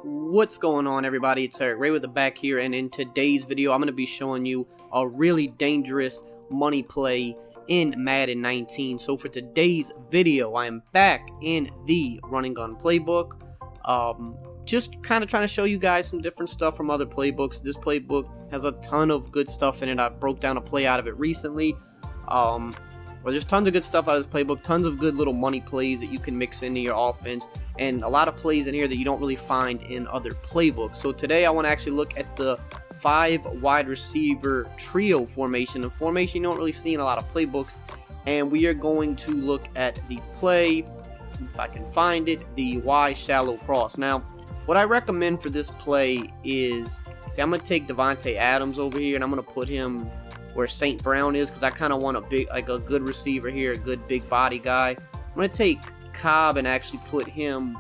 What's going on, everybody? It's EricRayweather back here, and in today's video I'm going to be showing you a really dangerous money play in Madden 19. So for today's video, I am back in the running gun playbook, just kind of trying to show you guys some different stuff from other playbooks. This playbook has a ton of good stuff in it. I broke down a play out of it recently. Well, there's tons of good stuff out of this playbook, tons of good little money plays that you can mix into your offense, and a lot of plays in here that you don't really find in other playbooks. So today I want to actually look at the 5 wide receiver trio formation, a formation you don't really see in a lot of playbooks, and we are going to look at the play, if I can find it, the Y shallow cross. Now, what I recommend for this play is, see, I'm going to take Davante Adams over here, and I'm going to put him where St. Brown is, because I kind of want a good receiver here, a good big body guy. I'm going to take Cobb and actually put him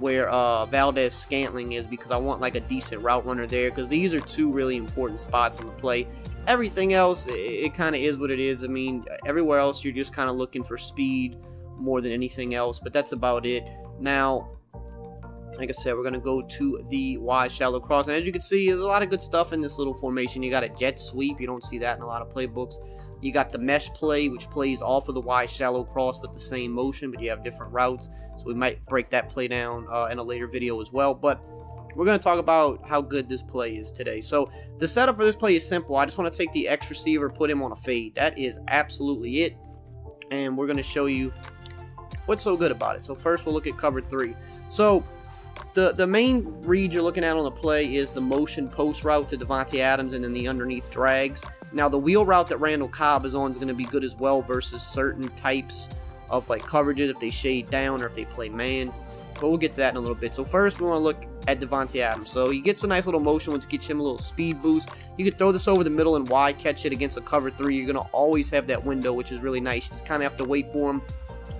where Valdez Scantling is, because I want like a decent route runner there, because these are two really important spots on the play. Everything else, it kind of is what it is. I mean, everywhere else you're just kind of looking for speed more than anything else, but that's about it. Now, like I said, we're going to go to the Y shallow cross. And as you can see, there's a lot of good stuff in this little formation. You got a jet sweep. You don't see that in a lot of playbooks. You got the mesh play, which plays off of the Y shallow cross with the same motion, but you have different routes. So we might break that play down in a later video as well. But we're going to talk about how good this play is today. So the setup for this play is simple. I just want to take the X receiver, put him on a fade. That is absolutely it. And we're going to show you what's so good about it. So first we'll look at cover 3. So the main read you're looking at on the play is the motion post route to Davante Adams and then the underneath drags. Now the wheel route that Randall Cobb is on is going to be good as well versus certain types of like coverages if they shade down or if they play man. But we'll get to that in a little bit. So first we want to look at Davante Adams. So he gets a nice little motion which gets him a little speed boost. You can throw this over the middle and wide catch it against a cover 3. You're going to always have that window, which is really nice. You just kind of have to wait for him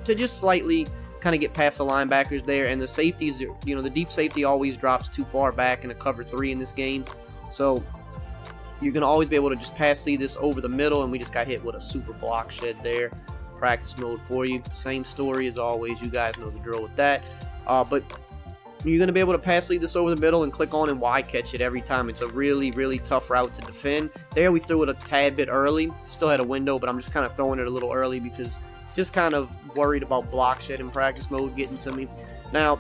to just slightly kind of get past the linebackers there, and the safeties, you know, the deep safety always drops too far back in a cover 3 in this game, so you're going to always be able to just pass lead this over the middle, and we just got hit with a super block shed there. Practice mode for you, same story as always, you guys know the drill with that, but you're going to be able to pass lead this over the middle and click on and wide catch it every time. It's a really tough route to defend. There we threw it a tad bit early, still had a window, but I'm just kind of throwing it a little early because just kind of worried about block shed in practice mode getting to me. Now,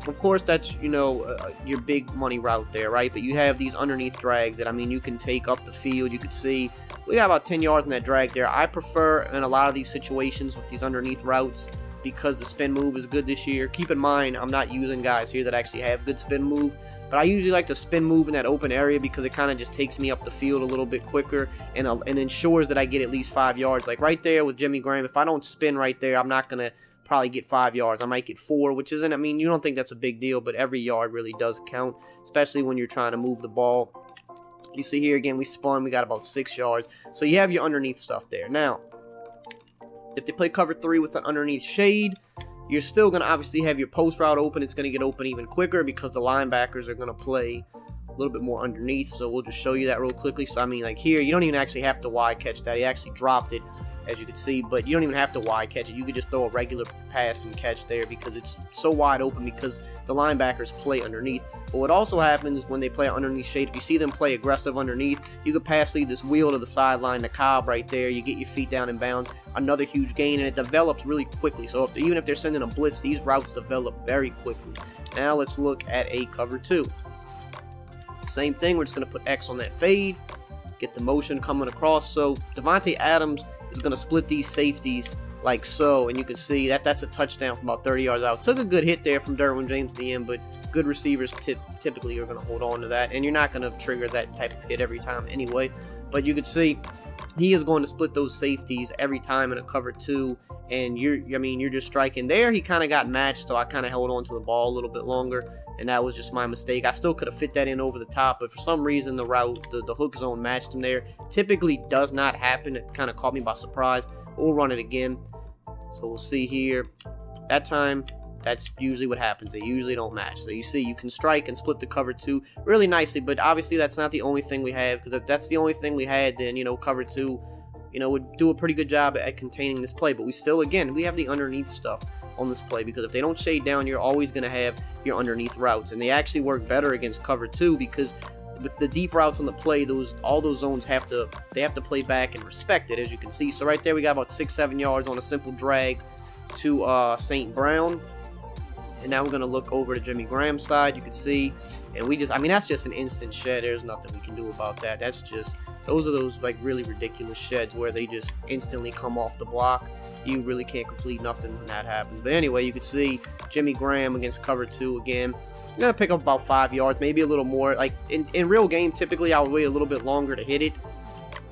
of course, that's, you know, your big money route there, right? But you have these underneath drags that, I mean, you can take up the field. You can see we got about 10 yards in that drag there. I prefer in a lot of these situations with these underneath routes because the spin move is good this year. Keep in mind, I'm not using guys here that actually have good spin move, but I usually like to spin move in that open area because it kind of just takes me up the field a little bit quicker and ensures that I get at least 5 yards. Like right there with Jimmy Graham, if I don't spin right there, I'm not going to probably get 5 yards. I might get 4, which isn't, I mean, you don't think that's a big deal, but every yard really does count, especially when you're trying to move the ball. You see here again, we spun, we got about 6 yards. So you have your underneath stuff there. Now, if they play cover 3 with an underneath shade, you're still going to obviously have your post route open. It's going to get open even quicker because the linebackers are going to play a little bit more underneath. So we'll just show you that real quickly. So I mean, like here, you don't even actually have to wide catch that. He actually dropped it, as you can see, but you don't even have to wide catch it. You could just throw a regular pass and catch there because it's so wide open because the linebackers play underneath. But what also happens when they play underneath shade, if you see them play aggressive underneath, you could pass lead this wheel to the sideline, the Cobb right there. You get your feet down in bounds, another huge gain, and it develops really quickly. So even if they're sending a blitz, these routes develop very quickly. Now let's look at a cover 2. Same thing, we're just going to put X on that fade, get the motion coming across. So Davante Adams is going to split these safeties like so, and you can see that that's a touchdown from about 30 yards out. Took a good hit there from Derwin James at the end, but good receivers typically are going to hold on to that, and you're not going to trigger that type of hit every time anyway. But you can see he is going to split those safeties every time in a cover 2, and you're just striking there. He kind of got matched, so I kind of held on to the ball a little bit longer, and that was just my mistake. I still could have fit that in over the top, but for some reason the route, the hook zone matched him there. Typically does not happen. It kind of caught me by surprise. We'll run it again. So we'll see here. That time, that's usually what happens. They usually don't match. So you see, you can strike and split the cover 2 really nicely, but obviously that's not the only thing we have, because if that's the only thing we had, then, you know, cover 2, you know, would do a pretty good job at containing this play. But we still, again, we have the underneath stuff on this play, because if they don't shade down, you're always going to have your underneath routes, and they actually work better against cover 2, because with the deep routes on the play, all those zones have to play back and respect it, as you can see. So right there, we got about 6-7 yards on a simple drag to St. Brown. And now we're going to look over to Jimmy Graham's side. You can see, and I mean, that's just an instant shed. There's nothing we can do about that. That's just, those are those like really ridiculous sheds where they just instantly come off the block. You really can't complete nothing when that happens. But anyway, you can see Jimmy Graham against cover 2 again. I'm going to pick up about 5 yards, maybe a little more. Like in real game, typically I would wait a little bit longer to hit it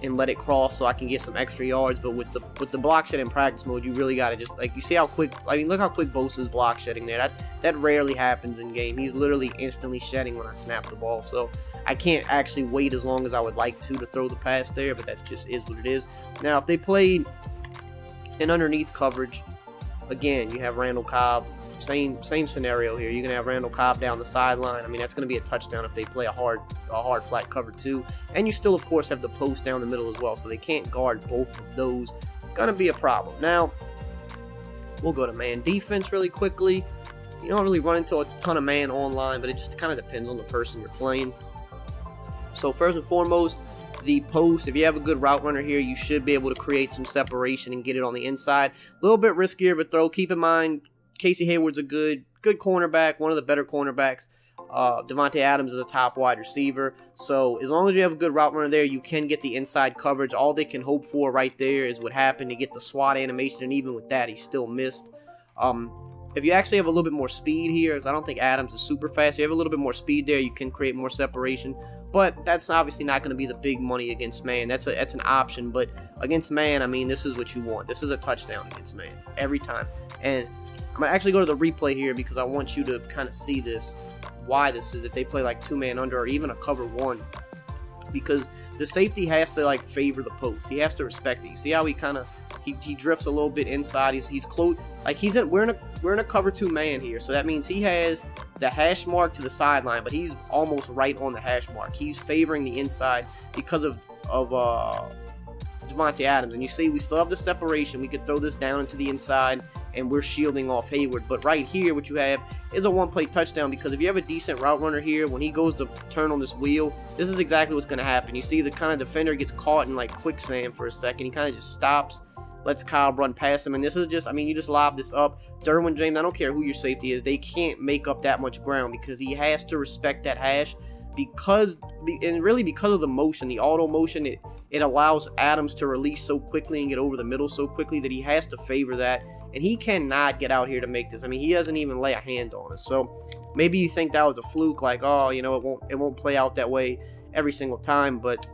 and let it cross so I can get some extra yards. But with the block shed in practice mode, you really got to just, like, you see how quick, I mean, look how quick Bosa's block shedding there. That rarely happens in game. He's literally instantly shedding when I snap the ball. So I can't actually wait as long as I would like to throw the pass there, but that just is what it is. Now, if they played in underneath coverage, again, you have Randall Cobb. Same scenario here. You're going to have Randall Cobb down the sideline. I mean, that's going to be a touchdown if they play a hard flat cover 2. And you still, of course, have the post down the middle as well, so they can't guard both of those. Going to be a problem. Now, we'll go to man defense really quickly. You don't really run into a ton of man online, but it just kind of depends on the person you're playing. So first and foremost, the post. If you have a good route runner here, you should be able to create some separation and get it on the inside. A little bit riskier of a throw. Keep in mind, Casey Hayward's a good cornerback, one of the better cornerbacks. Devontae Adams is a top wide receiver. So as long as you have a good route runner there, you can get the inside coverage. All they can hope for right there is what happened to get the SWAT animation, and even with that, he still missed. If you actually have a little bit more speed here, because I don't think Adams is super fast, if you have a little bit more speed there, you can create more separation. But that's obviously not going to be the big money against man. That's an option. But against man, I mean, this is what you want. This is a touchdown against man every time. And I'm going to actually go to the replay here because I want you to kind of see this, why this is, if they play like 2-man under or even a cover 1. Because the safety has to like favor the post. He has to respect it. You see how he kind of he drifts a little bit inside. He's close, like we're in a cover 2 man here. So that means he has the hash mark to the sideline, but he's almost right on the hash mark. He's favoring the inside because of Devontae Adams. And you see, we still have the separation. We could throw this down into the inside, and we're shielding off Hayward. But right here, what you have is a one-play touchdown, because if you have a decent route runner here, when he goes to turn on this wheel, this is exactly what's going to happen. You see the kind of defender gets caught in like quicksand for a second. He kind of just stops, lets Kyle run past him, and this is just, I mean, you just lob this up. Derwin James, I don't care who your safety is, they can't make up that much ground because he has to respect that hash. Because of the motion, the auto motion, it allows Adams to release so quickly and get over the middle so quickly that he has to favor that, and he cannot get out here to make this. I mean, he doesn't even lay a hand on us. So maybe you think that was a fluke, like, oh, you know, it won't play out that way every single time, but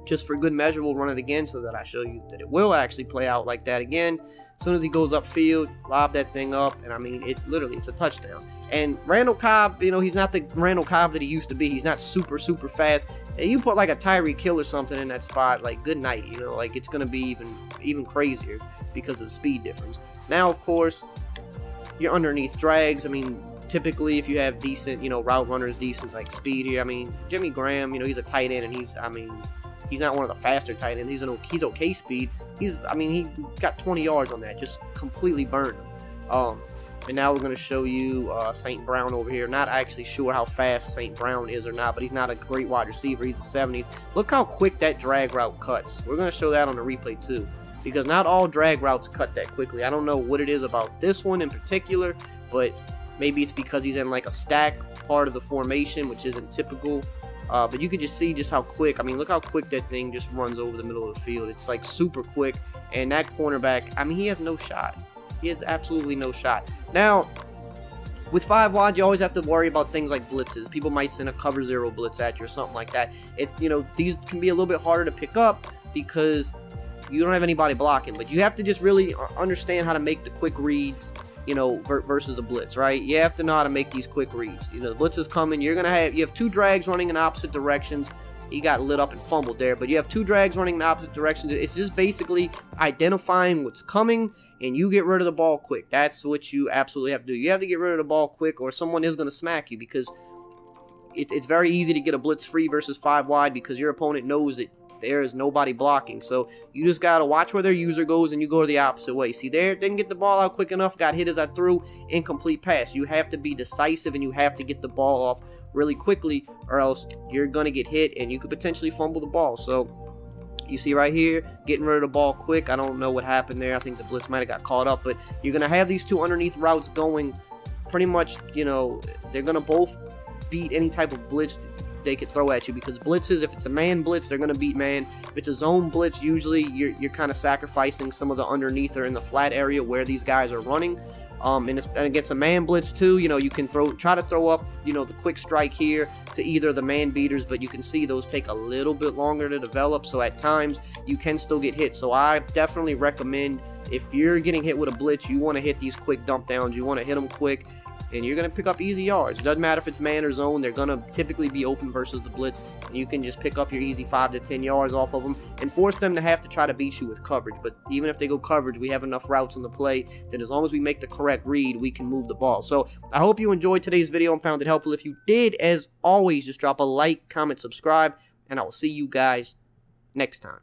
just for good measure, we'll run it again so that I show you that it will actually play out like that again. As soon as he goes upfield, lob that thing up, and I mean, it's a touchdown. And Randall Cobb, you know, he's not the Randall Cobb that he used to be. He's not super fast. And you put like a Tyreek Hill or something in that spot, like, good night, you know, like, it's going to be even crazier because of the speed difference. Now, of course, your underneath drags, I mean, typically if you have decent, you know, route runners, decent like speed here, I mean, Jimmy Graham, you know, he's a tight end, and he's not one of the faster tight ends. He's okay speed. He got 20 yards on that, just completely burned him. And now we're going to show you St. Brown over here. Not actually sure how fast St. Brown is or not, but he's not a great wide receiver. He's a 70s. Look how quick that drag route cuts. We're going to show that on the replay too, because not all drag routes cut that quickly. I don't know what it is about this one in particular, but maybe it's because he's in like a stack part of the formation, which isn't typical. But you can just see just how quick, I mean, look how quick that thing just runs over the middle of the field. It's like super quick, and that cornerback, I mean, he has no shot. He has absolutely no shot. Now, with 5 wide, you always have to worry about things like blitzes. People might send a cover 0 blitz at you or something like that. You know, these can be a little bit harder to pick up because you don't have anybody blocking, but you have to just really understand how to make the quick reads, you know, versus a blitz, right? You have to know how to make these quick reads. You know, the blitz is coming. You have 2 drags running in opposite directions. He got lit up and fumbled there, but you have 2 drags running in opposite directions. It's just basically identifying what's coming, and you get rid of the ball quick. That's what you absolutely have to do. You have to get rid of the ball quick, or someone is going to smack you, because it's very easy to get a blitz free versus 5 wide, because your opponent knows that there is nobody blocking. So you just got to watch where their user goes and you go the opposite way. See there, didn't get the ball out quick enough, got hit as I threw, incomplete pass. You have to be decisive and you have to get the ball off really quickly, or else you're going to get hit and you could potentially fumble the ball. So you see right here, getting rid of the ball quick. I don't know what happened there. I think the blitz might have got caught up, but you're going to have these two underneath routes going pretty much, you know, they're going to both beat any type of blitz they could throw at you, because blitzes, if it's a man blitz, they're going to beat man. If it's a zone blitz, usually you're kind of sacrificing some of the underneath or in the flat area where these guys are running. And against a man blitz too, you know, you can try to throw up, you know, the quick strike here to either the man beaters, but you can see those take a little bit longer to develop, so at times you can still get hit. So I definitely recommend, if you're getting hit with a blitz, you want to hit these quick dump downs, you want to hit them quick, and you're going to pick up easy yards. Doesn't matter if it's man or zone, they're going to typically be open versus the blitz, and you can just pick up your easy 5 to 10 yards off of them and force them to have to try to beat you with coverage. But even if they go coverage, we have enough routes on the play that as long as we make the correct read, we can move the ball. So I hope you enjoyed today's video and found it helpful. If you did, as always, just drop a like, comment, subscribe, and I will see you guys next time.